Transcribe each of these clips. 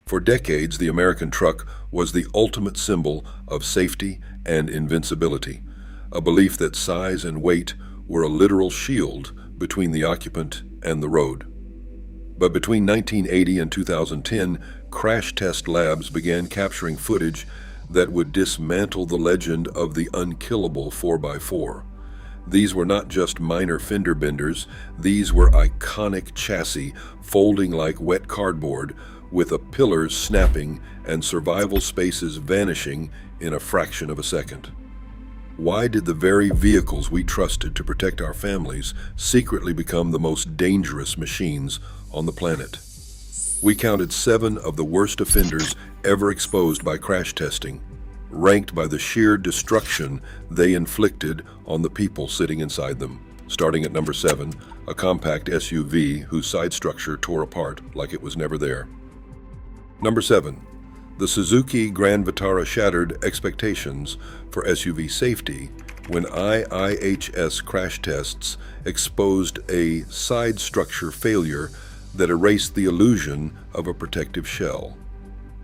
For decades, the American truck was the ultimate symbol of safety and invincibility, a belief that size and weight were a literal shield between the occupant and the road. But between 1980 and 2010, crash test labs began capturing footage that would dismantle the legend of the unkillable 4x4. These were not just minor fender benders, these were iconic chassis folding like wet cardboard, with the pillars snapping and survival spaces vanishing in a fraction of a second. Why did the very vehicles we trusted to protect our families secretly become the most dangerous machines on the planet? We counted 7 of the worst offenders ever exposed by crash testing, ranked by the sheer destruction they inflicted on the people sitting inside them. Starting at number 7, a compact SUV whose side structure tore apart like it was never there. Number 7, the Suzuki Grand Vitara shattered expectations for SUV safety when IIHS crash tests exposed a side structure failure that erased the illusion of a protective shell.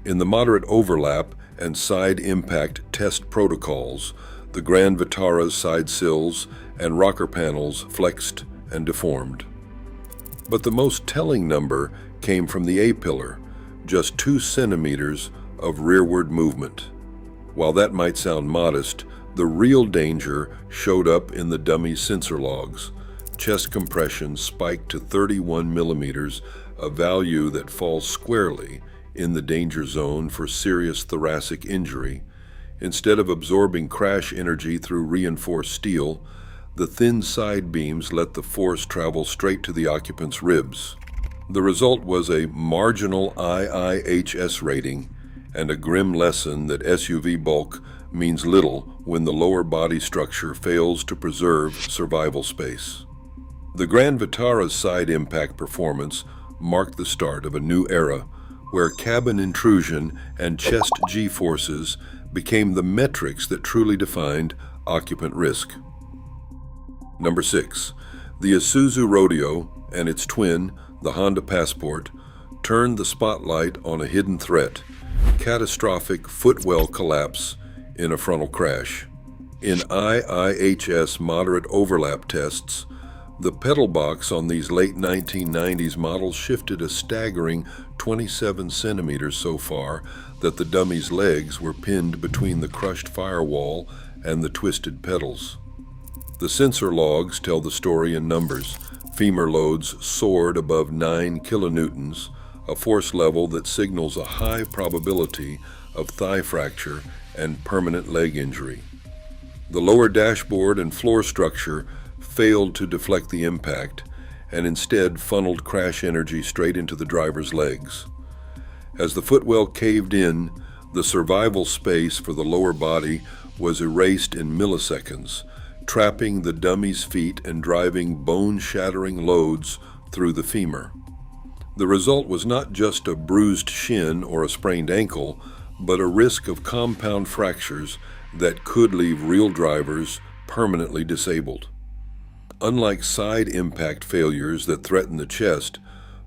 In the moderate overlap and side impact test protocols, the Grand Vitara's side sills and rocker panels flexed and deformed. But the most telling number came from the A-pillar, just 2 centimeters of rearward movement. While that might sound modest, the real danger showed up in the dummy's sensor logs. Chest compression spiked to 31 millimeters, a value that falls squarely in the danger zone for serious thoracic injury. Instead of absorbing crash energy through reinforced steel, the thin side beams let the force travel straight to the occupant's ribs. The result was a marginal IIHS rating and a grim lesson that SUV bulk means little when the lower body structure fails to preserve survival space. The Grand Vitara's side impact performance marked the start of a new era where cabin intrusion and chest G-forces became the metrics that truly defined occupant risk. Number 6, the Isuzu Rodeo and its twin, the Honda Passport, turned the spotlight on a hidden threat: catastrophic Footwell collapse in a frontal crash. In IIHS moderate overlap tests, the pedal box on these late 1990s models shifted a staggering 27 centimeters so far that the dummy's legs were pinned between the crushed firewall and the twisted pedals. The sensor logs tell the story in numbers. Femur loads soared above 9 kilonewtons, a force level that signals a high probability of thigh fracture and permanent leg injury. The lower dashboard and floor structure failed to deflect the impact and instead funneled crash energy straight into the driver's legs. As the footwell caved in, the survival space for the lower body was erased in milliseconds, trapping the dummy's feet and driving bone-shattering loads through the femur. The result was not just a bruised shin or a sprained ankle, but a risk of compound fractures that could leave real drivers permanently disabled. Unlike side impact failures that threaten the chest,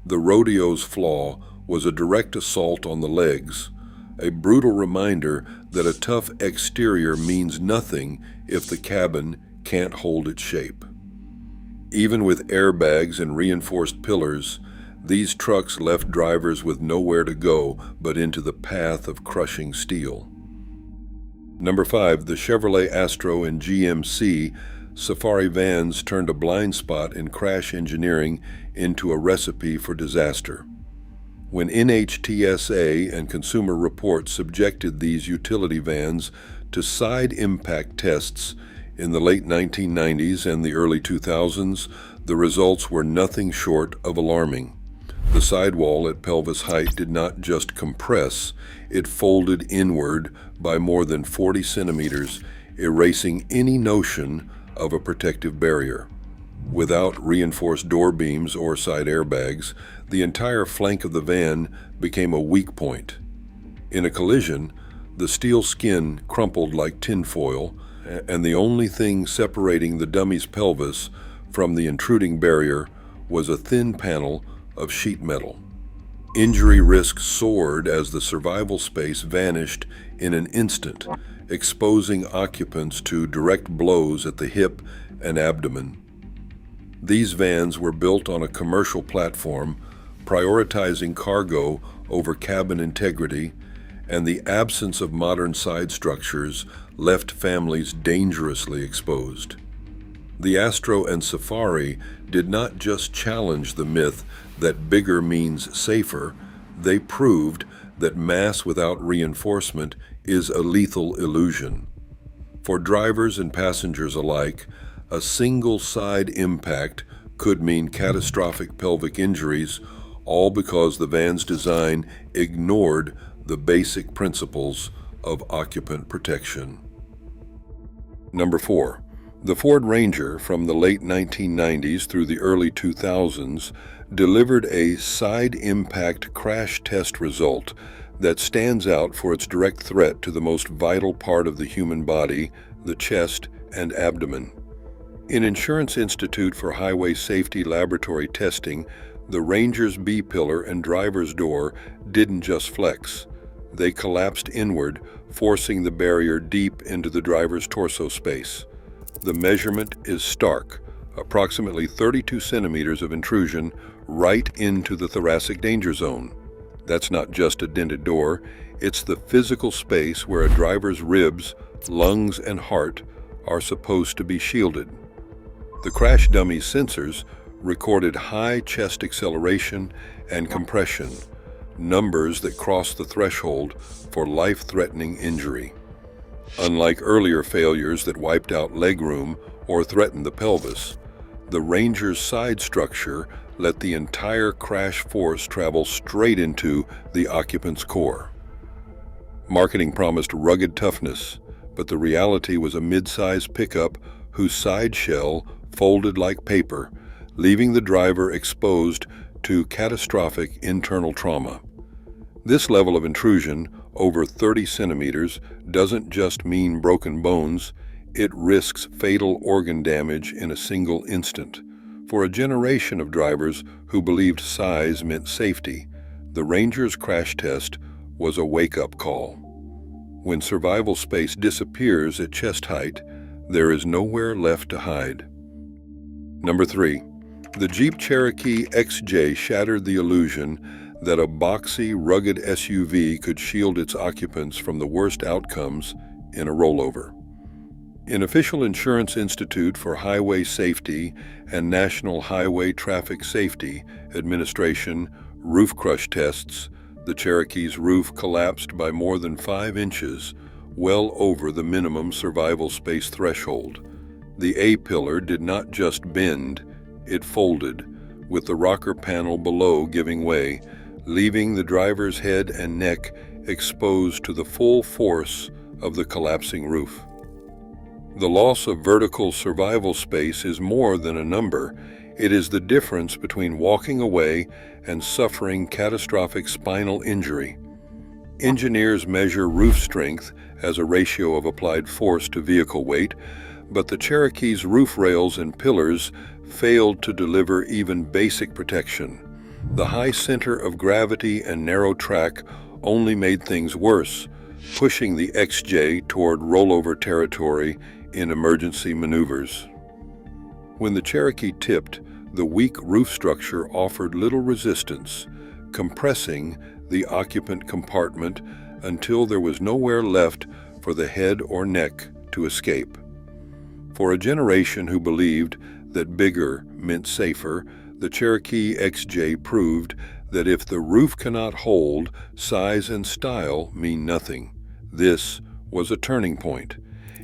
the Rodeo's flaw was a direct assault on the legs, a brutal reminder that a tough exterior means nothing if the cabin can't hold its shape. Even with airbags and reinforced pillars, these trucks left drivers with nowhere to go but into the path of crushing steel. Number 5, the Chevrolet Astro and GMC Safari vans turned a blind spot in crash engineering into a recipe for disaster. When NHTSA and Consumer Reports subjected these utility vans to side impact tests in the late 1990s and the early 2000s, the results were nothing short of alarming. The sidewall at pelvis height did not just compress, it folded inward by more than 40 centimeters, erasing any notion of a protective barrier. Without reinforced door beams or side airbags, the entire flank of the van became a weak point. In a collision, the steel skin crumpled like tinfoil, and the only thing separating the dummy's pelvis from the intruding barrier was a thin panel of sheet metal. Injury risk soared as the survival space vanished in an instant, exposing occupants to direct blows at the hip and abdomen. These vans were built on a commercial platform, prioritizing cargo over cabin integrity, and the absence of modern side structures left families dangerously exposed. The Astro and Safari did not just challenge the myth that bigger means safer, they proved that mass without reinforcement is a lethal illusion. For drivers and passengers alike, a single side impact could mean catastrophic pelvic injuries, all because the van's design ignored the basic principles of occupant protection. Number 4. The Ford Ranger from the late 1990s through the early 2000s delivered a side impact crash test result that stands out for its direct threat to the most vital part of the human body, the chest and abdomen. In Insurance Institute for Highway Safety laboratory testing, the Ranger's B-pillar and driver's door didn't just flex. They collapsed inward, forcing the barrier deep into the driver's torso space. The measurement is stark, approximately 32 centimeters of intrusion right into the thoracic danger zone. That's not just a dented door, it's the physical space where a driver's ribs, lungs, and heart are supposed to be shielded. The crash dummy's sensors recorded high chest acceleration and compression, numbers that cross the threshold for life-threatening injury. Unlike earlier failures that wiped out legroom or threatened the pelvis, the Ranger's side structure let the entire crash force travel straight into the occupant's core. Marketing promised rugged toughness, but the reality was a mid-size pickup whose side shell folded like paper, leaving the driver exposed to catastrophic internal trauma. This level of intrusion, over 30 centimeters, doesn't just mean broken bones, it risks fatal organ damage in a single instant. For a generation of drivers who believed size meant safety, the Ranger's crash test was a wake-up call. When survival space disappears at chest height, there is nowhere left to hide. Number 3. The Jeep Cherokee XJ shattered the illusion that a boxy, rugged SUV could shield its occupants from the worst outcomes in a rollover. In Official Insurance Institute for Highway Safety and National Highway Traffic Safety Administration roof crush tests, the Cherokee's roof collapsed by more than 5 inches, well over the minimum survival space threshold. The A-pillar did not just bend, it folded, with the rocker panel below giving way, leaving the driver's head and neck exposed to the full force of the collapsing roof. The loss of vertical survival space is more than a number. It is the difference between walking away and suffering catastrophic spinal injury. Engineers measure roof strength as a ratio of applied force to vehicle weight, but the Cherokee's roof rails and pillars failed to deliver even basic protection. The high center of gravity and narrow track only made things worse, pushing the XJ toward rollover territory in emergency maneuvers. When the Cherokee tipped, the weak roof structure offered little resistance, compressing the occupant compartment until there was nowhere left for the head or neck to escape. For a generation who believed that bigger meant safer, the Cherokee XJ proved that if the roof cannot hold, size and style mean nothing. This was a turning point.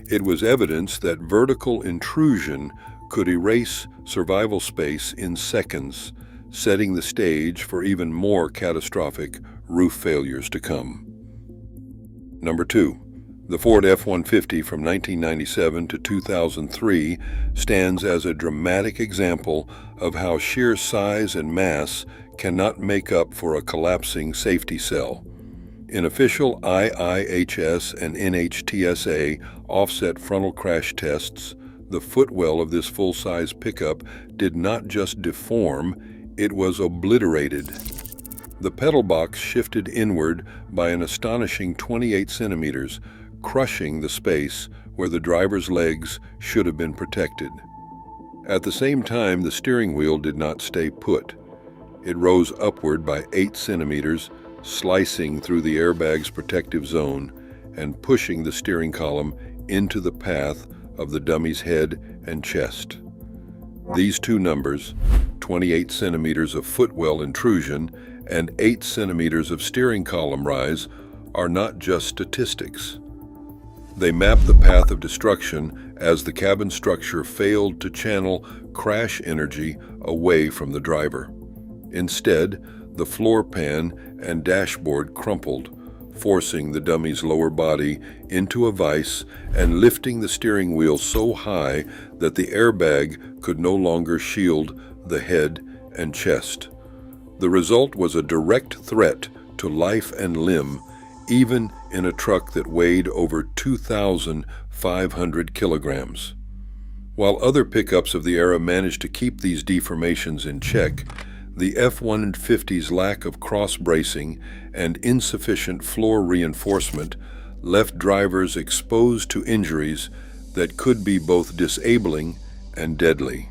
It was evidence that vertical intrusion could erase survival space in seconds, setting the stage for even more catastrophic roof failures to come. Number 2. The Ford F-150 from 1997 to 2003 stands as a dramatic example of how sheer size and mass cannot make up for a collapsing safety cell. In official IIHS and NHTSA offset frontal crash tests, the footwell of this full-size pickup did not just deform, it was obliterated. The pedal box shifted inward by an astonishing 28 centimeters, crushing the space where the driver's legs should have been protected. At the same time, the steering wheel did not stay put. It rose upward by 8 centimeters, slicing through the airbag's protective zone and pushing the steering column into the path of the dummy's head and chest. These two numbers, 28 centimeters of footwell intrusion and 8 centimeters of steering column rise, are not just statistics. They map the path of destruction as the cabin structure failed to channel crash energy away from the driver. Instead, the floor pan and dashboard crumpled, forcing the dummy's lower body into a vise and lifting the steering wheel so high that the airbag could no longer shield the head and chest. The result was a direct threat to life and limb, even in a truck that weighed over 2,500 kilograms. While other pickups of the era managed to keep these deformations in check, the F-150's lack of cross-bracing and insufficient floor reinforcement left drivers exposed to injuries that could be both disabling and deadly.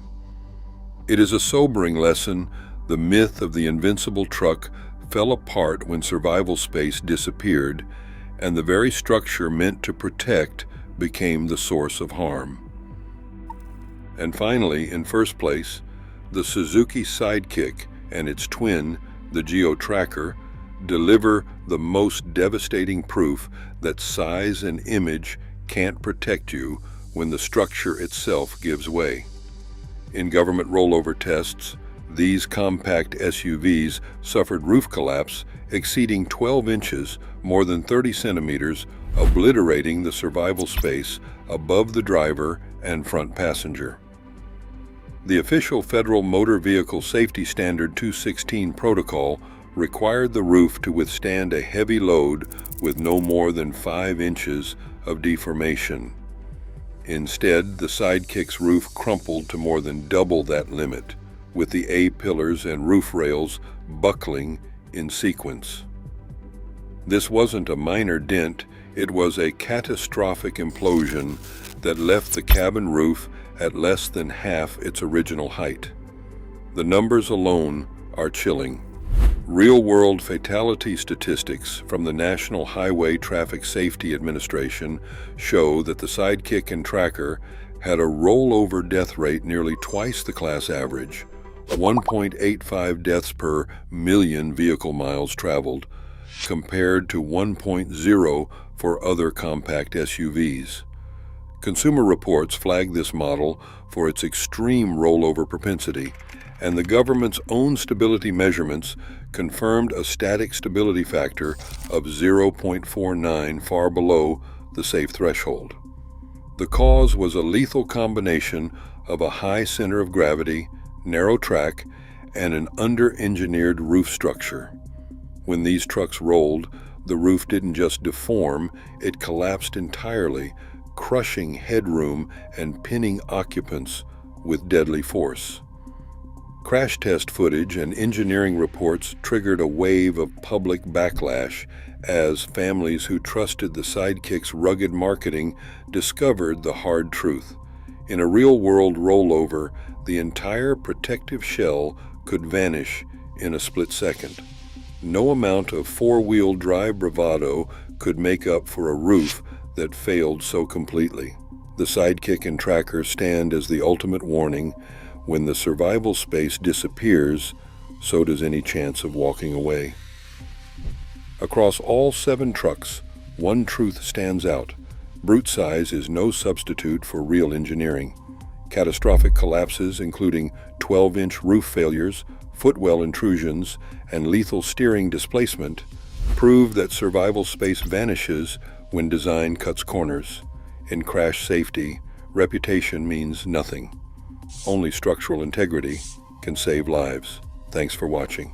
It is a sobering lesson. The myth of the invincible truck fell apart when survival space disappeared, and the very structure meant to protect became the source of harm. And finally, in first place, the Suzuki Sidekick and its twin, the Geo Tracker, deliver the most devastating proof that size and image can't protect you when the structure itself gives way. In government rollover tests, these compact SUVs suffered roof collapse exceeding 12 inches, more than 30 centimeters, obliterating the survival space above the driver and front passenger. The official Federal Motor Vehicle Safety Standard 216 protocol required the roof to withstand a heavy load with no more than 5 inches of deformation. Instead, the Sidekick's roof crumpled to more than double that limit, with the A-pillars and roof rails buckling in sequence. This wasn't a minor dent, it was a catastrophic implosion that left the cabin roof at less than half its original height. The numbers alone are chilling. Real-world fatality statistics from the National Highway Traffic Safety Administration show that the Sidekick and Tracker had a rollover death rate nearly twice the class average, 1.85 deaths per million vehicle miles traveled, compared to 1.0 for other compact SUVs. Consumer Reports flagged this model for its extreme rollover propensity, and the government's own stability measurements confirmed a static stability factor of 0.49, far below the safe threshold. The cause was a lethal combination of a high center of gravity, narrow track, and an under-engineered roof structure. When these trucks rolled, the roof didn't just deform, it collapsed entirely, crushing headroom and pinning occupants with deadly force. Crash test footage and engineering reports triggered a wave of public backlash as families who trusted the Sidekick's rugged marketing discovered the hard truth. In a real-world rollover, the entire protective shell could vanish in a split second. No amount of four-wheel drive bravado could make up for a roof that failed so completely. The Sidekick and Tracker stand as the ultimate warning. When the survival space disappears, so does any chance of walking away. Across all 7 trucks, one truth stands out. Brute size is no substitute for real engineering. Catastrophic collapses, including 12-inch roof failures, footwell intrusions, and lethal steering displacement, prove that survival space vanishes when design cuts corners. In crash safety, reputation means nothing. Only structural integrity can save lives. Thanks for watching.